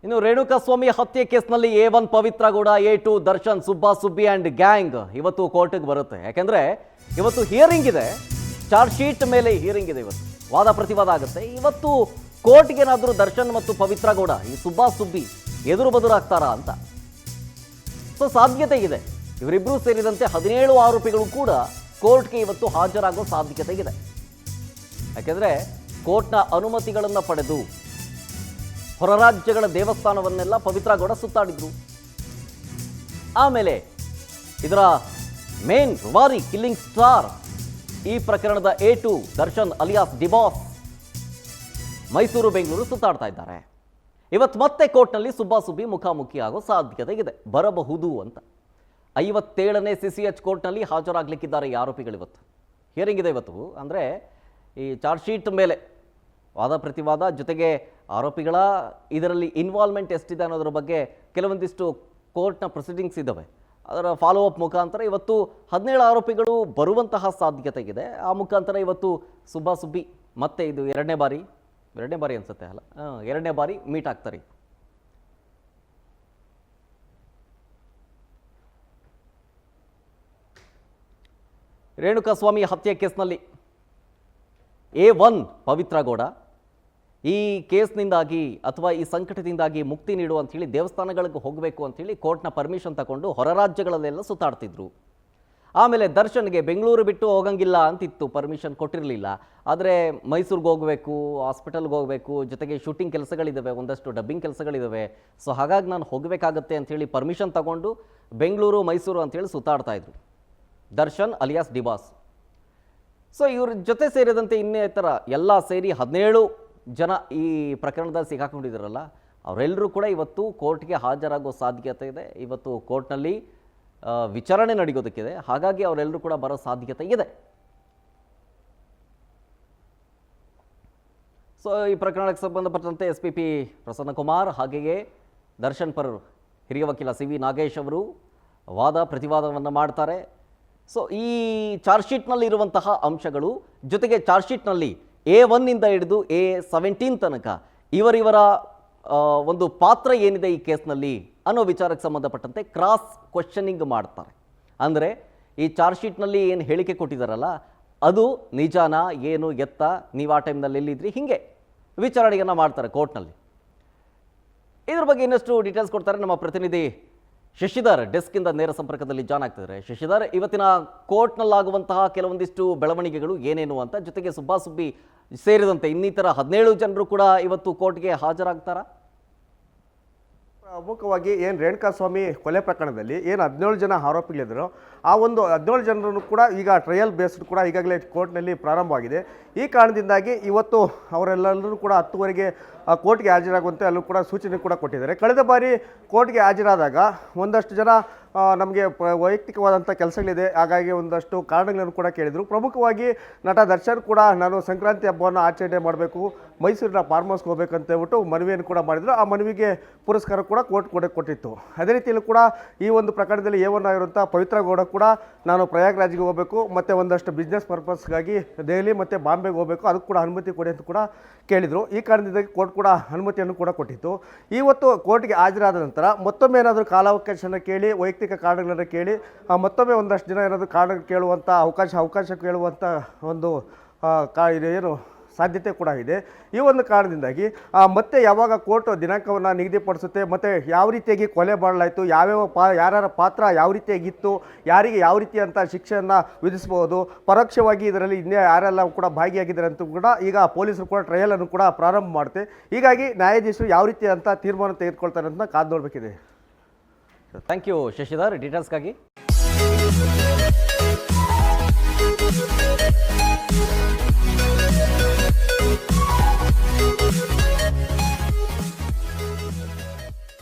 ಇನ್ನು ರೇಣುಕಾಸ್ವಾಮಿ ಹತ್ಯೆ ಕೇಸ್ನಲ್ಲಿ A1 Pavithra Gowda, A2 Darshan, Subba Subbi and gang ಇವತ್ತು ಕೋರ್ಟ್ಗೆ ಬರುತ್ತೆ. ಯಾಕೆಂದ್ರೆ ಇವತ್ತು ಹಿಯರಿಂಗ್ ಇದೆ, ಚಾರ್ಜ್ ಶೀಟ್ ಮೇಲೆ ಹಿಯರಿಂಗ್ ಇದೆ. ಇವತ್ತು ವಾದ ಪ್ರತಿವಾದ ಆಗುತ್ತೆ. ಇವತ್ತು ಕೋರ್ಟ್ಗೆ ಏನಾದರೂ ದರ್ಶನ್ ಮತ್ತು ಪವಿತ್ರ ಗೌಡ, ಈ ಸುಬ್ಬಾ ಸುಬ್ಬಿ ಎದುರು ಬದುರಾಗ್ತಾರಾ ಅಂತ ಸೊ ಸಾಧ್ಯತೆ ಇದೆ. ಇವರಿಬ್ಬರೂ ಸೇರಿದಂತೆ 17 ಆರೋಪಿಗಳು ಕೂಡ ಕೋರ್ಟ್ಗೆ ಇವತ್ತು ಹಾಜರಾಗೋ ಸಾಧ್ಯತೆ ಇದೆ. ಯಾಕೆಂದ್ರೆ ಕೋರ್ಟ್ನ ಅನುಮತಿಗಳನ್ನು ಪಡೆದು ಹೊರ ರಾಜ್ಯಗಳ ದೇವಸ್ಥಾನವನ್ನೆಲ್ಲ ಪವಿತ್ರ ಗೌಡ ಸುತ್ತಾಡಿದ್ರು. ಆಮೇಲೆ ಇದರ ಮೇನ್ ರುವಾರಿ ಕಿಲ್ಲಿಂಗ್ ಸ್ಟಾರ್ ಈ ಪ್ರಕರಣದ A2 Darshan alias D Boss Mysuru Bengaluru ಸುತ್ತಾಡ್ತಾ ಇದ್ದಾರೆ. ಇವತ್ತು ಮತ್ತೆ ಕೋರ್ಟ್ನಲ್ಲಿ ಸುಬ್ಬಾ ಸುಬ್ಬಿ ಮುಖಾಮುಖಿ ಆಗೋ ಸಾಧ್ಯತೆ ಇದೆ, ಬರಬಹುದು ಅಂತ. 57ನೇ CCH ಕೋರ್ಟ್ನಲ್ಲಿ ಹಾಜರಾಗಲಿಕ್ಕಿದ್ದಾರೆ ಈ ಆರೋಪಿಗಳು. ಇವತ್ತು ಹಿಯರಿಂಗ್ ಇದೆ. ಇವತ್ತು ಅಂದರೆ ಈ ಚಾರ್ಜ್ ಶೀಟ್ ಮೇಲೆ ವಾದ ಪ್ರತಿವಾದ ಜೊತೆಗೆ ಆರೋಪಿಗಳ ಇದರಲ್ಲಿ ಇನ್ವಾಲ್ವ್ಮೆಂಟ್ ಎಷ್ಟಿದೆ ಅನ್ನೋದ್ರ ಬಗ್ಗೆ ಕೆಲವೊಂದಿಷ್ಟು ಕೋರ್ಟ್ನ ಪ್ರೊಸೀಡಿಂಗ್ಸ್ ಇದ್ದಾವೆ. ಅದರ ಫಾಲೋ ಅಪ್ ಮುಖಾಂತರ ಇವತ್ತು 17 ಆರೋಪಿಗಳು ಬರುವಂತಹ ಸಾಧ್ಯತೆ ಇದೆ. ಆ ಮುಖಾಂತರ ಇವತ್ತು ಸುಬ್ಬಾ ಸುಬ್ಬಿ ಮತ್ತೆ ಇದು ಎರಡನೇ ಬಾರಿ ಅನ್ಸುತ್ತೆ ಅಲ್ಲ, ಎರಡನೇ ಬಾರಿ ಮೀಟ್ ಆಗ್ತಾರೆ. ರೇಣುಕಾಸ್ವಾಮಿ ಹತ್ಯೆ ಕೇಸ್ನಲ್ಲಿ A1 ಪವಿತ್ರ ಗೌಡ ಈ ಕೇಸ್ನಿಂದಾಗಿ ಅಥವಾ ಈ ಸಂಕಟದಿಂದಾಗಿ ಮುಕ್ತಿ ನೀಡು ಅಂಥೇಳಿ ದೇವಸ್ಥಾನಗಳಿಗೆ ಹೋಗಬೇಕು ಅಂಥೇಳಿ ಕೋರ್ಟ್ನ ಪರ್ಮಿಷನ್ ತಗೊಂಡು ಹೊರ ರಾಜ್ಯಗಳಲ್ಲೆಲ್ಲ ಸುತ್ತಾಡ್ತಿದ್ರು. ಆಮೇಲೆ ದರ್ಶನ್ಗೆ ಬೆಂಗಳೂರು ಬಿಟ್ಟು ಹೋಗಂಗಿಲ್ಲ ಅಂತಿತ್ತು, ಪರ್ಮಿಷನ್ ಕೊಟ್ಟಿರಲಿಲ್ಲ. ಆದರೆ ಮೈಸೂರಿಗೆ ಹೋಗಬೇಕು, ಹಾಸ್ಪಿಟಲ್ಗೆ ಹೋಗಬೇಕು, ಜೊತೆಗೆ ಶೂಟಿಂಗ್ ಕೆಲಸಗಳಿದ್ದಾವೆ, ಒಂದಷ್ಟು ಡಬ್ಬಿಂಗ್ ಕೆಲಸಗಳಿದ್ದಾವೆ. ಸೊ ಹಾಗಾಗಿ ನಾನು ಹೋಗಬೇಕಾಗತ್ತೆ ಅಂಥೇಳಿ ಪರ್ಮಿಷನ್ ತಗೊಂಡು ಬೆಂಗಳೂರು ಮೈಸೂರು ಅಂಥೇಳಿ ಸುತ್ತಾಡ್ತಾ ಇದ್ರು ದರ್ಶನ್ ಅಲಿಯಾಸ್ ಡಿಬಾಸ್. ಸೊ ಇವ್ರ ಜೊತೆ ಸೇರಿದಂತೆ ಇನ್ನಿತರ ಎಲ್ಲ ಸೇರಿ 17 ಜನ ಈ ಪ್ರಕರಣದಲ್ಲಿ ಸಿಕ್ಕಾಕೊಂಡಿದ್ದಾರಲ್ಲ, ಅವರೆಲ್ಲರೂ ಕೂಡ ಇವತ್ತು ಕೋರ್ಟ್ಗೆ ಹಾಜರಾಗೋ ಸಾಧ್ಯತೆ ಇದೆ. ಇವತ್ತು ಕೋರ್ಟ್ನಲ್ಲಿ ವಿಚಾರಣೆ ನಡೆಯೋದಕ್ಕಿದೆ. ಹಾಗಾಗಿ ಅವರೆಲ್ಲರೂ ಕೂಡ ಬರೋ ಸಾಧ್ಯತೆ ಇದೆ. ಸೊ ಈ ಪ್ರಕರಣಕ್ಕೆ ಸಂಬಂಧಪಟ್ಟಂತೆ SPP ಪ್ರಸನ್ನಕುಮಾರ್ ಹಾಗೆಯೇ ದರ್ಶನ್ ಪರ್ ಹಿರಿಯ ವಕೀಲ CV ನಾಗೇಶ್ ಅವರು ವಾದ ಪ್ರತಿವಾದವನ್ನು ಮಾಡ್ತಾರೆ. ಸೊ ಈ ಚಾರ್ಜ್ ಶೀಟ್ನಲ್ಲಿ ಇರುವಂತಹ ಅಂಶಗಳು ಜೊತೆಗೆ ಚಾರ್ಜ್ ಶೀಟ್ನಲ್ಲಿ A1 ಇಂದ ಹಿಡಿದು A17 ತನಕ ಇವರ ಒಂದು ಪಾತ್ರ ಏನಿದೆ ಈ ಕೇಸ್ನಲ್ಲಿ ಅನ್ನೋ ವಿಚಾರಕ್ಕೆ ಸಂಬಂಧಪಟ್ಟಂತೆ ಕ್ರಾಸ್ ಕ್ವೆಶ್ಚನಿಂಗ್ ಮಾಡ್ತಾರೆ. ಅಂದರೆ ಈ ಚಾರ್ಜ್ ಶೀಟ್ನಲ್ಲಿ ಏನು ಹೇಳಿಕೆ ಕೊಟ್ಟಿದ್ದಾರಲ್ಲ, ಅದು ನಿಜಾನ ಏನು ಎತ್ತ, ನೀವು ಆ ಟೈಮ್ನಲ್ಲಿ ಎಲ್ಲಿದ್ರಿ, ಹೀಗೆ ವಿಚಾರಣೆಯನ್ನು ಮಾಡ್ತಾರೆ ಕೋರ್ಟ್ನಲ್ಲಿ. ಇದ್ರ ಬಗ್ಗೆ ಇನ್ನಷ್ಟು ಡೀಟೇಲ್ಸ್ ಕೊಡ್ತಾರೆ ನಮ್ಮ ಪ್ರತಿನಿಧಿ ಶಶಿಧರ್, ಡೆಸ್ಕಿಂದ ನೇರ ಸಂಪರ್ಕದಲ್ಲಿ ಜಾಯ್ನ್ ಆಗ್ತಿದ್ದಾರೆ. ಶಶಿಧರ್, ಇವತ್ತಿನ ಕೋರ್ಟ್ನಲ್ಲಾಗುವಂತಹ ಕೆಲವೊಂದಿಷ್ಟು ಬೆಳವಣಿಗೆಗಳು ಏನೇನು ಅಂತ, ಜೊತೆಗೆ ಸುಬ್ಬಾ ಸುಬ್ಬಿ ಸೇರಿದಂತೆ ಇನ್ನಿತರ 17 ಜನರು ಕೂಡ ಇವತ್ತು ಕೋರ್ಟ್ಗೆ ಹಾಜರಾಗ್ತಾರಾ? ಪ್ರಮುಖವಾಗಿ ಏನು ರೇಣುಕಾಸ್ವಾಮಿ ಕೊಲೆ ಪ್ರಕರಣದಲ್ಲಿ ಏನು 17 ಜನ ಆರೋಪಿಗಳಿದ್ದರು, ಆ ಒಂದು 17 ಜನರನ್ನು ಕೂಡ ಈಗ ಟ್ರಯಲ್ ಬೇಸ್ಡ್ ಕೂಡ ಈಗಾಗಲೇ ಕೋರ್ಟ್ನಲ್ಲಿ ಪ್ರಾರಂಭವಾಗಿದೆ. ಈ ಕಾರಣದಿಂದಾಗಿ ಇವತ್ತು ಅವರೆಲ್ಲರೂ ಕೂಡ 10ಗಂಟೆಗೆ ಕೋರ್ಟ್ಗೆ ಹಾಜರಾಗುವಂತೆ ಅಲ್ಲೂ ಕೂಡ ಸೂಚನೆ ಕೂಡ ಕೊಟ್ಟಿದ್ದಾರೆ. ಕಳೆದ ಬಾರಿ ಕೋರ್ಟ್ಗೆ ಹಾಜರಾದಾಗ ಒಂದಷ್ಟು ಜನ ನಮಗೆ ವೈಯಕ್ತಿಕವಾದಂಥ ಕೆಲಸಗಳಿದೆ, ಹಾಗಾಗಿ ಒಂದಷ್ಟು ಕಾರಣಗಳನ್ನು ಕೂಡ ಕೇಳಿದರು. ಪ್ರಮುಖವಾಗಿ ನಟ ದರ್ಶನ್ ಕೂಡ ನಾನು ಸಂಕ್ರಾಂತಿ ಹಬ್ಬವನ್ನು ಆಚರಣೆ ಮಾಡಬೇಕು, ಮೈಸೂರಿನ ಫಾರ್ಮ್ ಹೌಸ್ಗೆ ಹೋಗ್ಬೇಕಂತ ಹೇಳ್ಬಿಟ್ಟು ಮನವಿಯನ್ನು ಕೂಡ ಮಾಡಿದರು. ಆ ಮನವಿಗೆ ಪುರಸ್ಕಾರ ಕೂಡ ಕೋರ್ಟ್ ಕೊಟ್ಟಿತ್ತು. ಅದೇ ರೀತಿಯಲ್ಲೂ ಕೂಡ ಈ ಒಂದು ಪ್ರಕರಣದಲ್ಲಿ A1 ಆಗಿರುವಂಥ ಪವಿತ್ರ ಗೌಡ ಕೂಡ ನಾನು ಪ್ರಯಾಗ್ರಾಜ್ಗೆ ಹೋಗಬೇಕು ಮತ್ತು ಒಂದಷ್ಟು ಬಿಸ್ನೆಸ್ ಪರ್ಪಸ್ಗಾಗಿ ದೆಹಲಿ ಮತ್ತು ಬಾಂಬೆಗೆ ಹೋಗಬೇಕು, ಅದಕ್ಕೆ ಕೂಡ ಅನುಮತಿ ಕೊಡಿ ಅಂತ ಕೂಡ ಕೇಳಿದರು. ಈ ಕಾರಣದಿಂದಾಗಿ ಕೋರ್ಟ್ ಕೂಡ ಅನುಮತಿಯನ್ನು ಕೂಡ ಕೊಟ್ಟಿತ್ತು. ಇವತ್ತು ಕೋರ್ಟ್ಗೆ ಹಾಜರಾದ ನಂತರ ಮತ್ತೊಮ್ಮೆ ಏನಾದರೂ ಕಾಲಾವಕಾಶನ ಕೇಳಿ, ವೈಯಕ್ತಿಕ ಕಾರಣಗಳನ್ನು ಕೇಳಿ ಮತ್ತೊಮ್ಮೆ ಒಂದಷ್ಟು ಜನ ಏನಾದರೂ ಕಾರಣ ಕೇಳುವಂಥ ಅವಕಾಶ ಕೇಳುವಂಥ ಒಂದು ಏನು ಸಾಧ್ಯತೆ ಕೂಡ ಇದೆ. ಈ ಒಂದು ಕಾರಣದಿಂದಾಗಿ ಮತ್ತೆ ಯಾವಾಗ ಕೋರ್ಟ್ ದಿನಾಂಕವನ್ನು ನಿಗದಿಪಡಿಸುತ್ತೆ ಮತ್ತು ಯಾವ ರೀತಿಯಾಗಿ ಕೊಲೆ ಮಾಡಲಾಯಿತು, ಯಾರ್ಯಾರ ಪಾತ್ರ ಯಾವ ರೀತಿಯಾಗಿತ್ತು, ಯಾರಿಗೆ ಯಾವ ರೀತಿಯಂಥ ಶಿಕ್ಷೆಯನ್ನು ವಿಧಿಸಬಹುದು, ಪರೋಕ್ಷವಾಗಿ ಇದರಲ್ಲಿ ಇನ್ನೇ ಯಾರೆಲ್ಲ ಕೂಡ ಭಾಗಿಯಾಗಿದ್ದಾರೆ ಅಂತ ಕೂಡ ಈಗ ಪೊಲೀಸರು ಕೂಡ ಟ್ರಯಲನ್ನು ಕೂಡ ಪ್ರಾರಂಭ ಮಾಡುತ್ತೆ. ಹೀಗಾಗಿ ನ್ಯಾಯಾಧೀಶರು ಯಾವ ರೀತಿಯಂಥ ತೀರ್ಮಾನ ತೆಗೆದುಕೊಳ್ತಾರೆ ಅಂತ ಕಾದು ನೋಡಬೇಕಿದೆ. Thank you Shashidhar, ಡೀಟೇಲ್ಸ್ಗಾಗಿ.